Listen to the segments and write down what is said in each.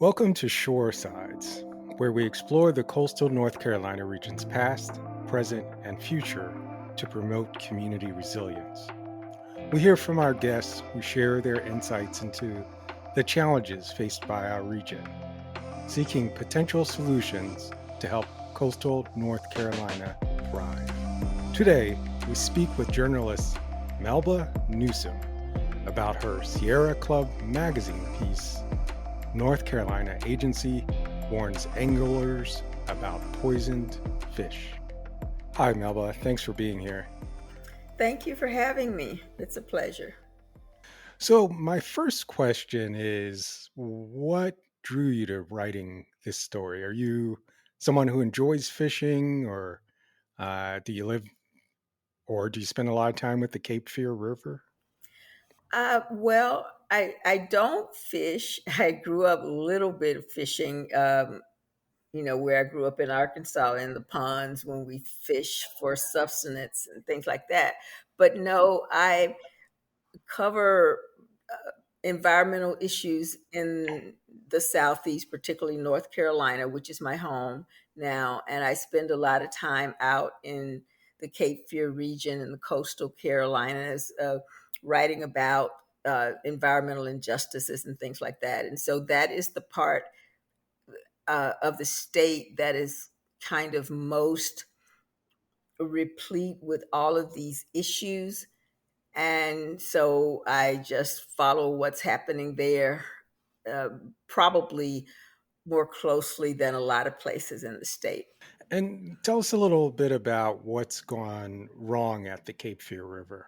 Welcome to Shore Sides, where we explore the coastal North Carolina region's past, present, and future to promote community resilience. We hear from our guests who share their insights into the challenges faced by our region, seeking potential solutions to help coastal North Carolina thrive. Today, we speak with journalist Melba Newsom about her Sierra Club magazine piece, North Carolina agency warns anglers about poisoned fish. Hi, Melba. Thanks for being here. Thank you for having me. It's a pleasure. So, my first question is what drew you to writing this story? Are you someone who enjoys fishing, or do you live, or do you spend a lot of time with the Cape Fear River? I don't fish. I grew up a little bit of fishing, where I grew up in Arkansas in the ponds when we fish for subsistence and things like that. But no, I cover environmental issues in the Southeast, particularly North Carolina, which is my home now. And I spend a lot of time out in the Cape Fear region and the coastal Carolinas, writing about environmental injustices and things like that. And so that is the part of the state that is kind of most replete with all of these issues. And so I just follow what's happening there, uh, probably more closely than a lot of places in the state. And tell us a little bit about what's gone wrong at the Cape Fear River.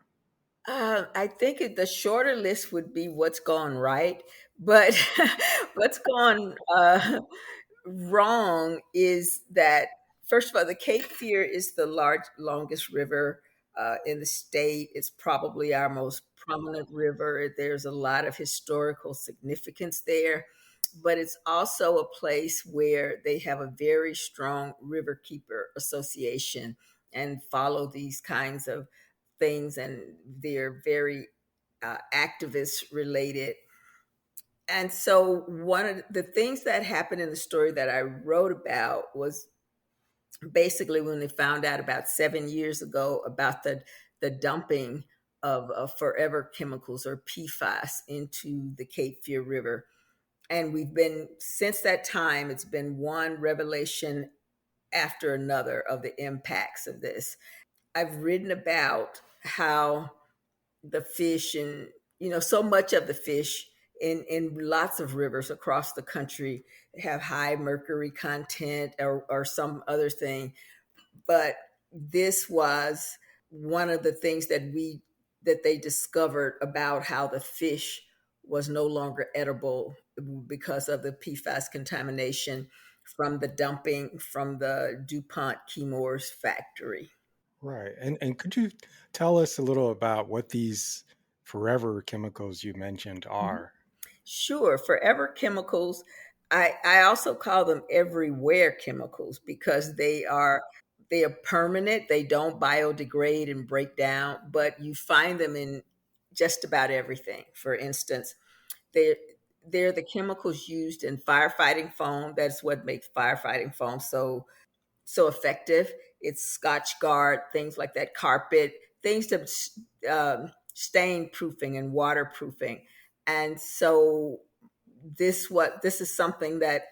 I think the shorter list would be what's gone right, but what's gone wrong is that, first of all, the Cape Fear is the longest river in the state. It's probably our most prominent river. There's a lot of historical significance there, but it's also a place where they have a very strong riverkeeper association and follow these kinds of things, and they're very activist related. And so one of the things that happened in the story that I wrote about was basically when they found out about 7 years ago about the dumping of forever chemicals or PFAS into the Cape Fear River. And we've been, since that time, it's been one revelation after another of the impacts of this. I've written about how the fish and so much of the fish in lots of rivers across the country have high mercury content or some other thing, but this was one of the things that they discovered about how the fish was no longer edible because of the PFAS contamination from the dumping from the DuPont Chemours factory. Right. And could you tell us a little about what these forever chemicals you mentioned are? Sure, forever chemicals. I also call them everywhere chemicals because they are permanent. They don't biodegrade and break down, but you find them in just about everything. For instance, they they're the chemicals used in firefighting foam. That's what makes firefighting foam so effective. It's Scotch Guard, things like that, carpet, things to stain proofing and waterproofing. And so this is something that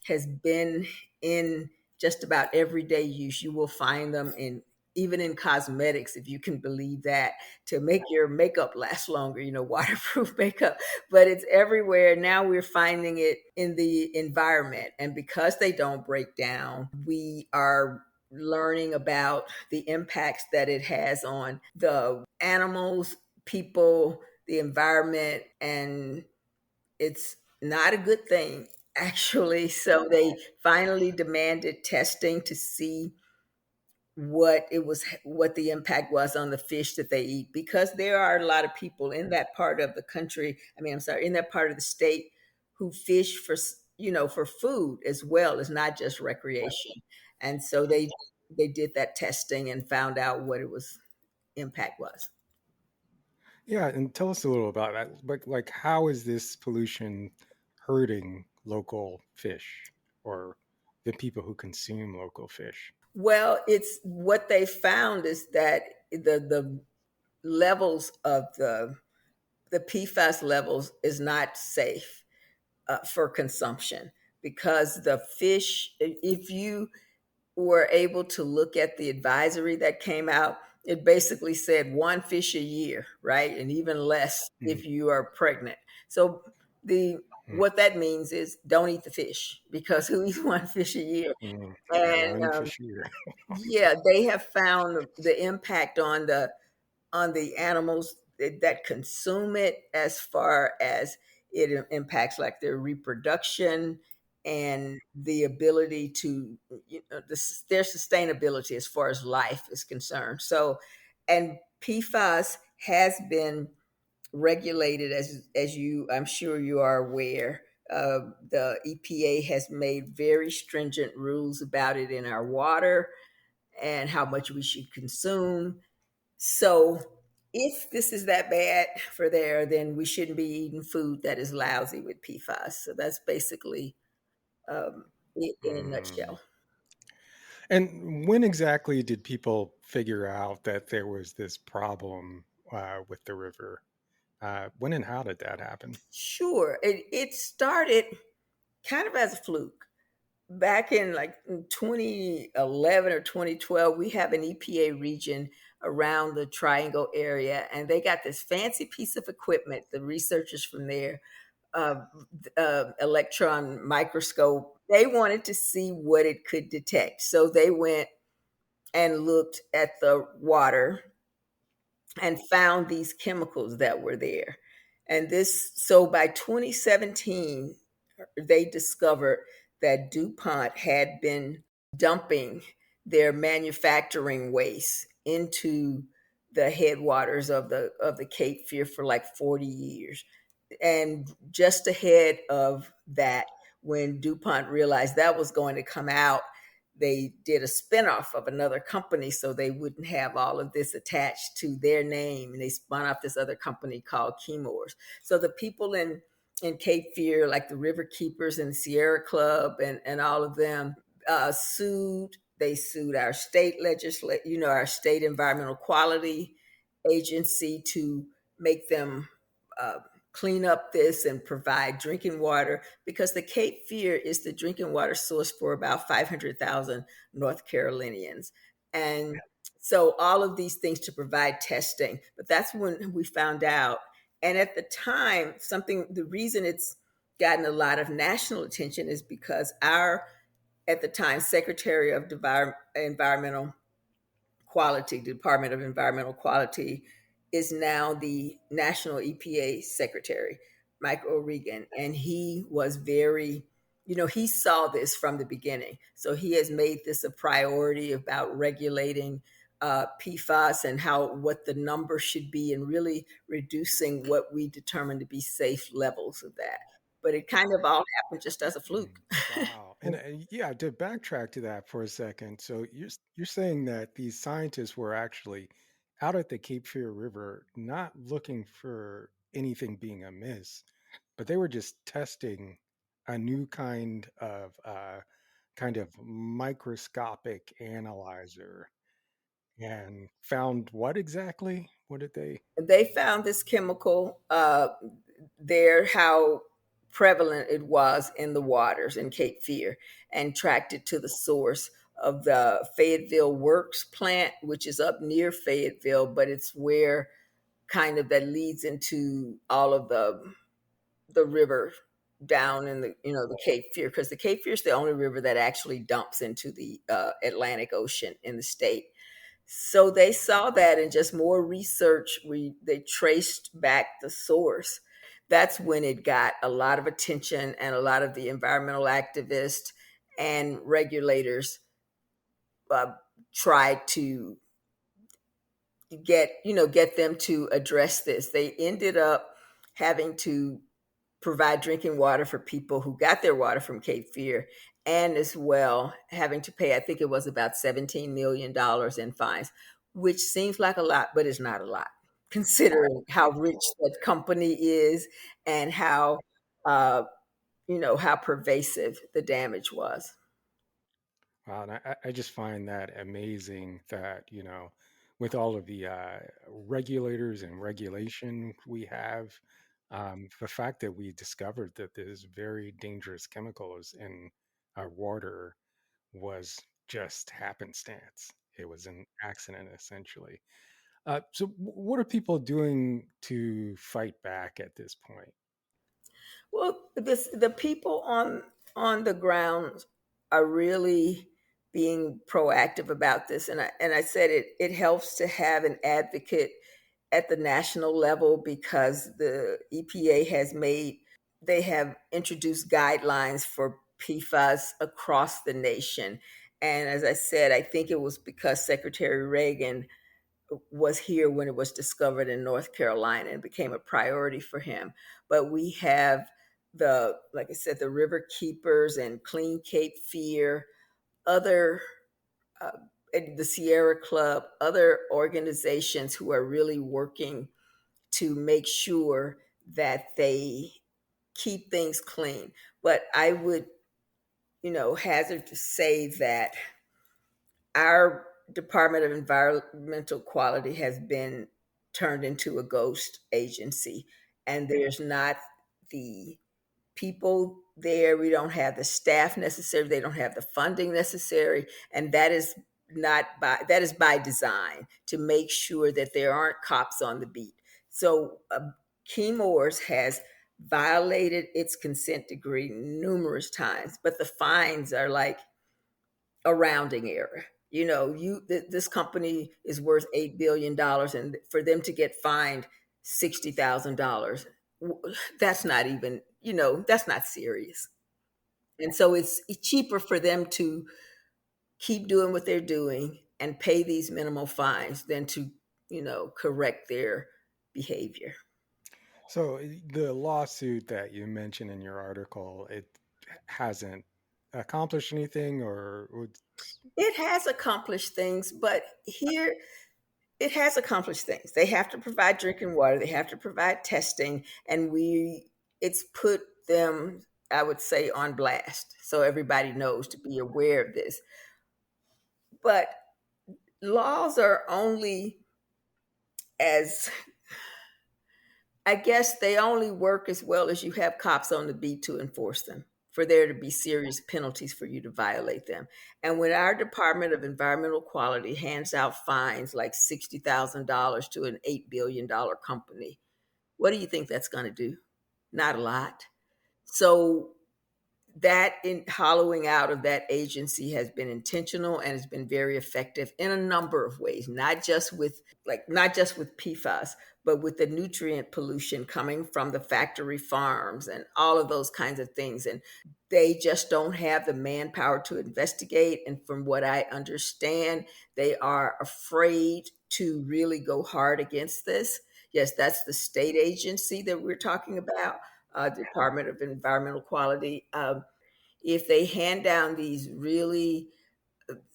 has been in just about everyday use. You will find them in even in cosmetics, if you can believe that, to make your makeup last longer, waterproof makeup. But it's everywhere. Now we're finding it in the environment. And because they don't break down, we are learning about the impacts that it has on the animals, people, the environment, and it's not a good thing, actually. So they finally demanded testing to see what the impact was on the fish that they eat, because there are a lot of people in that part of the country, I'm sorry, in that part of the state, who fish for for food as well as not just recreation. And so they did that testing and found out what it was impact was. Yeah, and tell us a little about that. But like, how is this pollution hurting local fish or the people who consume local fish? Well, it's what they found is that the levels of the PFAS levels is not safe for consumption because the fish, if you were able to look at the advisory that came out, it basically said one fish a year, right? And even less Mm, if you are pregnant. So the mm, what that means is don't eat the fish because who eats one fish a year? mm. And One fish a year. yeah, they have found the impact on the animals that consume it as far as it impacts like their reproduction and the ability to their sustainability as far as life is concerned. So and PFAS has been regulated as you I'm sure you are aware. The EPA has made very stringent rules about it in our water and how much we should consume. So if this is that bad for there, then we shouldn't be eating food that is lousy with PFAS. So that's basically it in a Mhm. nutshell. And when exactly did people figure out that there was this problem with the river? When and how did that happen? Sure, it started kind of as a fluke. Back in like 2011 or 2012, we have an EPA region around the Triangle area, and they got this fancy piece of equipment. The researchers from there uh, electron microscope. They wanted to see what it could detect. So they went and looked at the water and found these chemicals that were there. And this, so by 2017, they discovered that DuPont had been dumping their manufacturing waste into the headwaters of the Cape Fear for like 40 years. And just ahead of that, when DuPont realized that was going to come out, they did a spinoff of another company so they wouldn't have all of this attached to their name. And they spun off this other company called Chemours. So the people in Cape Fear, like the River Keepers and Sierra Club and all of them, sued. They sued our state legislature, our state environmental quality agency to make them uh, clean up this and provide drinking water because the Cape Fear is the drinking water source for about 500,000 North Carolinians. And so all of these things to provide testing. But that's when we found out. And at the time, the reason it's gotten a lot of national attention is because at the time, Secretary of Environmental Quality, the Department of Environmental Quality, is now the National EPA Secretary, Mike O'Regan. And he was he saw this from the beginning. So he has made this a priority about regulating PFAS and what the number should be and really reducing what we determine to be safe levels of that. But it kind of all happened just as a Mm, fluke. wow. And yeah, to backtrack to that for a second. So you're saying that these scientists were actually out at the Cape Fear River not looking for anything being amiss, but they were just testing a new kind of microscopic analyzer and found what exactly? What did they? They found this chemical there, how prevalent it was in the waters in Cape Fear, and tracked it to the source of the Fayetteville Works plant, which is up near Fayetteville, but it's where kind of that leads into all of the river down in the Cape Fear, because the Cape Fear is the only river that actually dumps into the Atlantic Ocean in the state. So they saw that, and just more research, they traced back the source. That's when it got a lot of attention, and a lot of the environmental activists and regulators uh, tried to get them to address this. They ended up having to provide drinking water for people who got their water from Cape Fear, and as well having to pay, I think it was about $17 million in fines, which seems like a lot, but it's not a lot considering how rich that company is and how uh, how pervasive the damage was. Wow, and I just find that amazing that, with all of the regulators and regulation we have, the fact that we discovered that there's very dangerous chemicals in our water was just happenstance. It was an accident, essentially. So, what are people doing to fight back at this point? Well, the people on the ground are really being proactive about this, and I said it helps to have an advocate at the national level because the EPA has made they have introduced guidelines for PFAS across the nation. And as I said, I think it was because Secretary Reagan was here when it was discovered in North Carolina and became a priority for him. But we have like I said, the River Keepers and Clean Cape Fear, other, uh, the Sierra Club, other organizations who are really working to make sure that they keep things clean. But I would, hazard to say that our Department of Environmental Quality has been turned into a ghost agency, and there's not the people there. We don't have the staff necessary. They don't have the funding necessary, and that is by design to make sure that there aren't cops on the beat. So, Chemours has violated its consent decree numerous times, but the fines are like a rounding error. This company is worth $8 billion, and for them to get fined $60,000, that's not even, that's not serious. And so it's cheaper for them to keep doing what they're doing and pay these minimal fines than to, correct their behavior. So the lawsuit that you mentioned in your article, it hasn't accomplished anything, or It has accomplished things, but here it has accomplished things. They have to provide drinking water, they have to provide testing, and it's put them, I would say, on blast. So everybody knows to be aware of this. But laws are only as, I guess they only work as well as you have cops on the beat to enforce them, for there to be serious penalties for you to violate them. And when our Department of Environmental Quality hands out fines like $60,000 to an $8 billion company, what do you think that's going to do? Not a lot. So that in hollowing out of that agency has been intentional and has been very effective in a number of ways, not just with PFAS, but with the nutrient pollution coming from the factory farms and all of those kinds of things. And they just don't have the manpower to investigate. And from what I understand, they are afraid to really go hard against this. Yes, that's the state agency that we're talking about, Department of Environmental Quality. If they hand down these really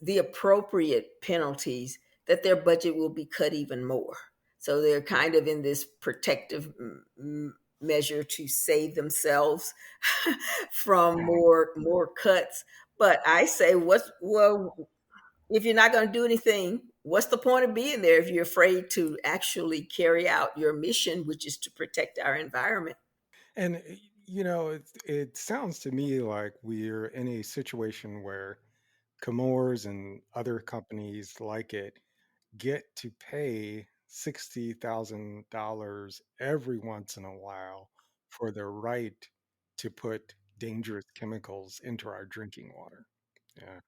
the appropriate penalties, that their budget will be cut even more. So they're kind of in this protective measure to save themselves from more cuts. But I say, if you're not going to do anything, what's the point of being there if you're afraid to actually carry out your mission, which is to protect our environment? and it sounds to me like we're in a situation where Chemours and other companies like it get to pay $60,000 every once in a while for the right to put dangerous chemicals into our drinking water. Yeah,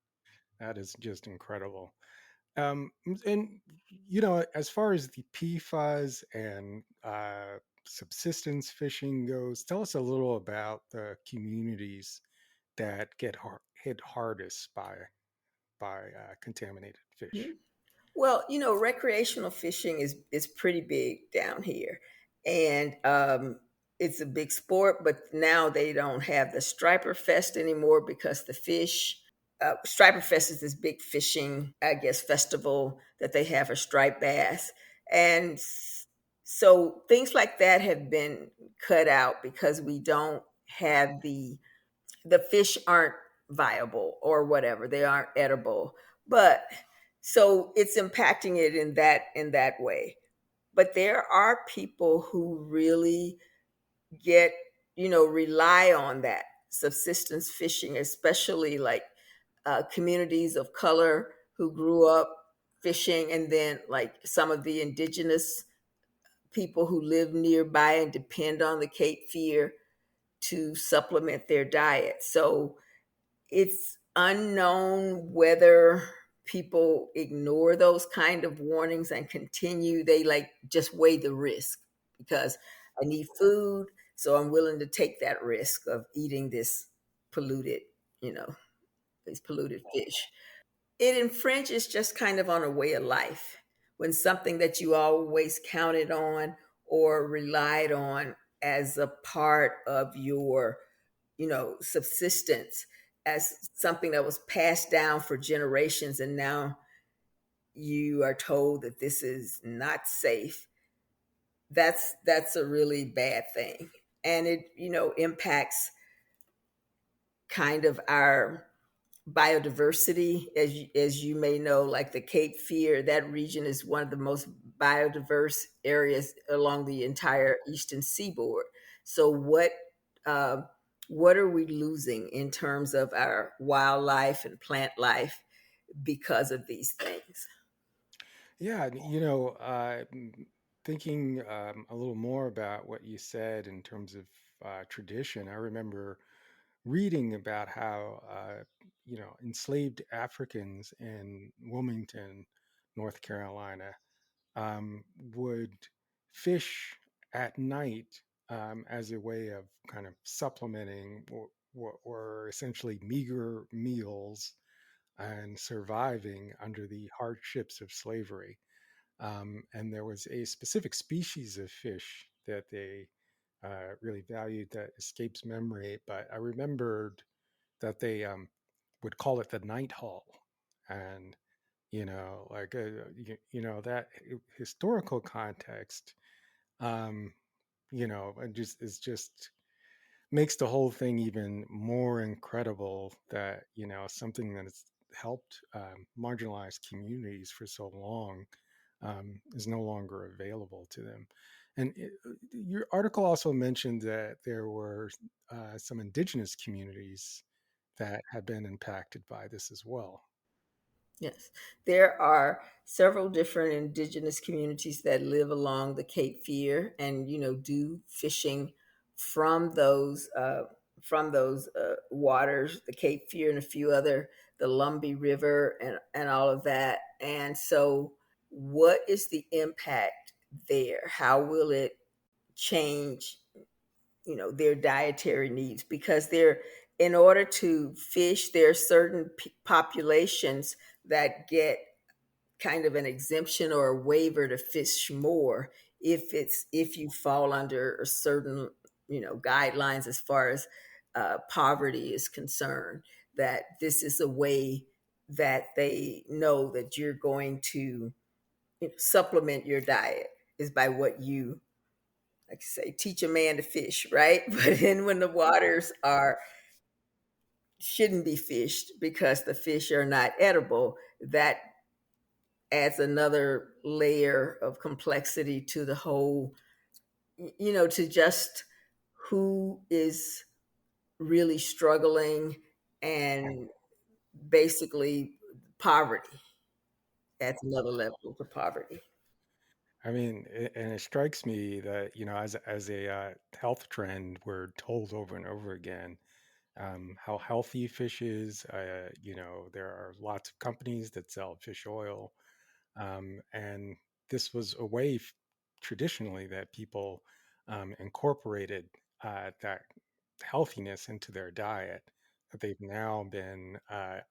that is just incredible. And as far as the PFAS and subsistence fishing goes, tell us a little about the communities that get hit hardest by contaminated fish. Mhm. Well, recreational fishing is pretty big down here, and it's a big sport. But now they don't have the Striper Fest anymore because the fish. Striper Fest is this big fishing, I guess, festival that they have for striped bass, and so things like that have been cut out because we don't have the the fish aren't viable or whatever, they aren't edible. But so it's impacting it in that way. But there are people who really get, rely on that subsistence fishing, especially like communities of color who grew up fishing, and then like some of the indigenous people who live nearby and depend on the Cape Fear to supplement their diet. So it's unknown whether people ignore those kind of warnings and continue. They like just weigh the risk because I need food, so I'm willing to take that risk of eating this polluted, you know, these polluted fish. It infringes just kind of on a way of life when something that you always counted on or relied on as a part of your, subsistence, as something that was passed down for generations, and now you are told that this is not safe. That's a really bad thing, and it, impacts kind of our biodiversity. As you may know, like the Cape Fear, that region is one of the most biodiverse areas along the entire eastern seaboard. So uh, what are we losing in terms of our wildlife and plant life because of these things? Yeah, thinking a little more about what you said in terms of tradition, I remember reading about how enslaved Africans in Wilmington, North Carolina, would fish at night as a way of kind of supplementing what were essentially meager meals and surviving under the hardships of slavery. And there was a specific species of fish that they really valued that escapes memory, but I remembered that they would call it the night haul. And, like, that historical context, um, and just is just makes the whole thing even more incredible that, something that has helped marginalized communities for so long is no longer available to them. And your article also mentioned that there were some indigenous communities that had been impacted by this as well. Yes, there are several different indigenous communities that live along the Cape Fear, and do fishing from those waters, the Cape Fear and a few other, the Lumbee River and all of that. And so, what is the impact there? How will it change, their dietary needs? Because they're in order to fish, there are certain populations that get kind of an exemption or a waiver to fish more if you fall under a certain, guidelines as far as poverty is concerned. That this is a way that they know that you're going to, supplement your diet is by what you, like I say, teach a man to fish, right? But then when the waters are shouldn't be fished because the fish are not edible, that adds another layer of complexity to the whole, to just who is really struggling, and basically poverty adds another level to poverty. I mean, and it strikes me that, as a health trend, we're told over and over again how healthy fish is. There are lots of companies that sell fish oil. And this was a way traditionally that people incorporated that healthiness into their diet that they've now been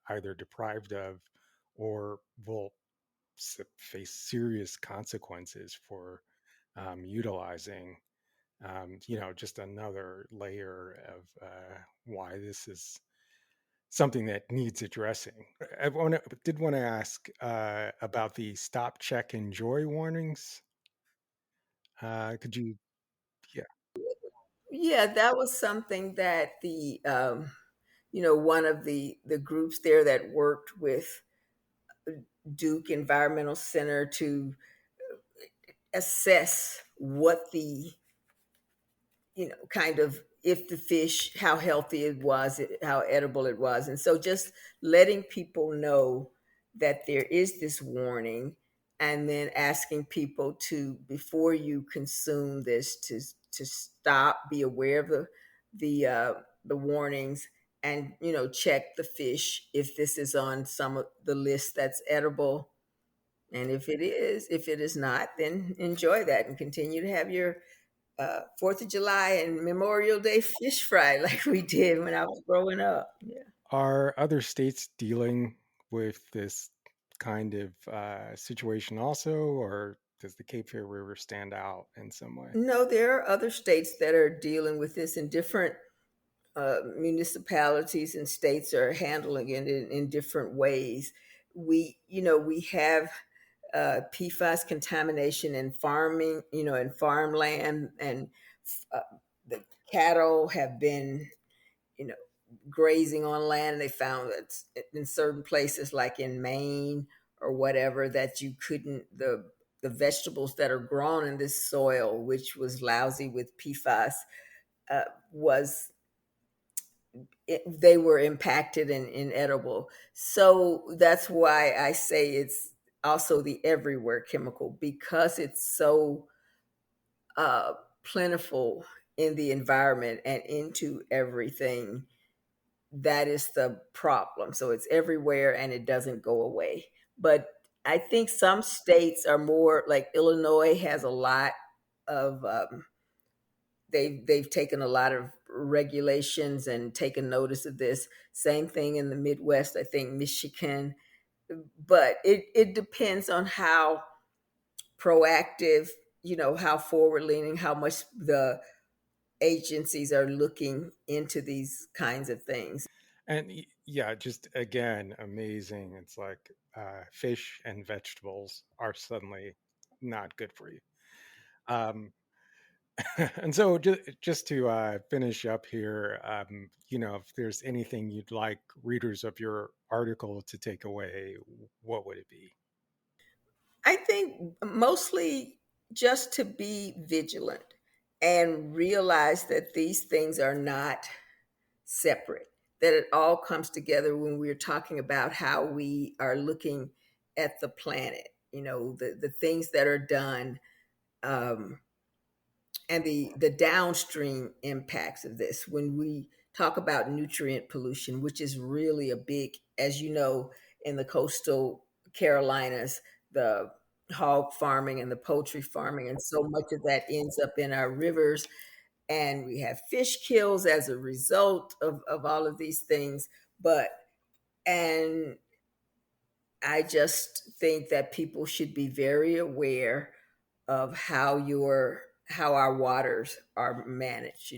either deprived of or will face serious consequences for utilizing. Just another layer of why this is something that needs addressing. Did want to ask about the stop, check, enjoy warnings. Could yeah, Yeah, that was something that the one of the groups there that worked with Duke Environmental Center to assess what the kind of if the fish, how healthy it was, how edible it was. And so just letting people know that there is this warning, and then asking people to, before you consume this, to stop, be aware of the warnings, and check the fish if this is on some of the list that's edible. And if it is not, then enjoy that and continue to have your Fourth of July and Memorial Day fish fry like we did when I was growing up. Yeah. Are other states dealing with this kind of situation also, or does the Cape Fear River stand out in some way? No, there are other states that are dealing with this, in different municipalities and states are handling it in different ways. We have PFAS contamination in farming, in farmland, and uh, the cattle have been, you know, grazing on land. They found that in certain places, like in Maine or whatever, that you couldn't the vegetables that are grown in this soil, which was lousy with PFAS, was they were impacted and inedible. So that's why I say it's also the everywhere chemical, because it's so plentiful in the environment and into everything. That is the problem. So it's everywhere and it doesn't go away. But I think some states are more, like Illinois has a lot of they've taken a lot of regulations and taken notice of this. Same thing in the Midwest, I think Michigan. But it depends on how proactive, how forward leaning, how much the agencies are looking into these kinds of things. And yeah, just again, amazing. It's like fish and vegetables are suddenly not good for you. Um, and so just to finish up here, if there's anything you'd like readers of your article to take away, what would it be? I think mostly just to be vigilant and realize that these things are not separate, that it all comes together when we're talking about how we are looking at the planet, the things that are done, um, and the downstream impacts of this. When we talk about nutrient pollution, which is really a big, as you know, in the coastal Carolinas, the hog farming and the poultry farming, and so much of that ends up in our rivers, and we have fish kills as a result of all of these things. And I just think that people should be very aware of how our waters are managed,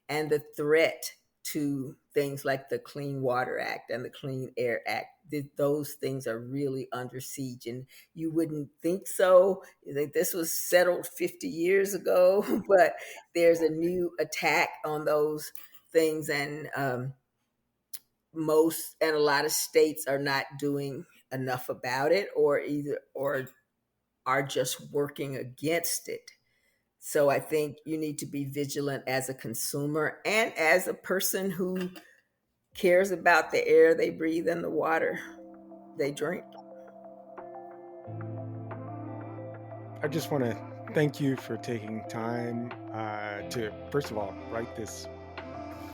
and the threat to things like the Clean Water Act and the Clean Air Act. Those things are really under siege, and you wouldn't think so. You think this was settled 50 years ago, but there's a new attack on those things, and a lot of states are not doing enough about it, or are just working against it. So I think you need to be vigilant as a consumer and as a person who cares about the air they breathe and the water they drink. I just want to thank you for taking time to, first of all, write this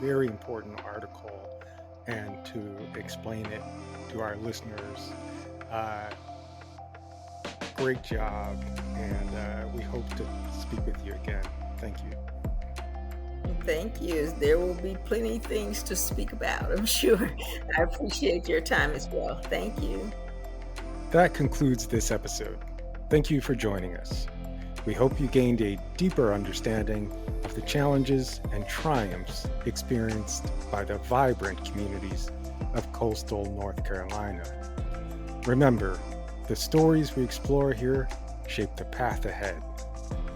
very important article and to explain it to our listeners. Uh, Great job, and we hope to speak with you again. Thank you. Thank you. There will be plenty of things to speak about, I'm sure. I appreciate your time as well. Thank you. That concludes this episode. Thank you for joining us. We hope you gained a deeper understanding of the challenges and triumphs experienced by the vibrant communities of coastal North Carolina. Remember, the stories we explore here shape the path ahead.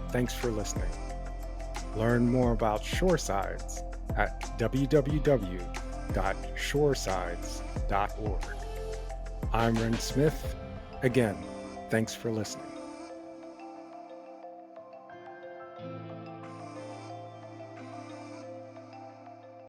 Thanks for listening. Learn more about shoresides at www.rend.org. www.shoresides.org. I'm Rend Smith. Again, thanks for listening.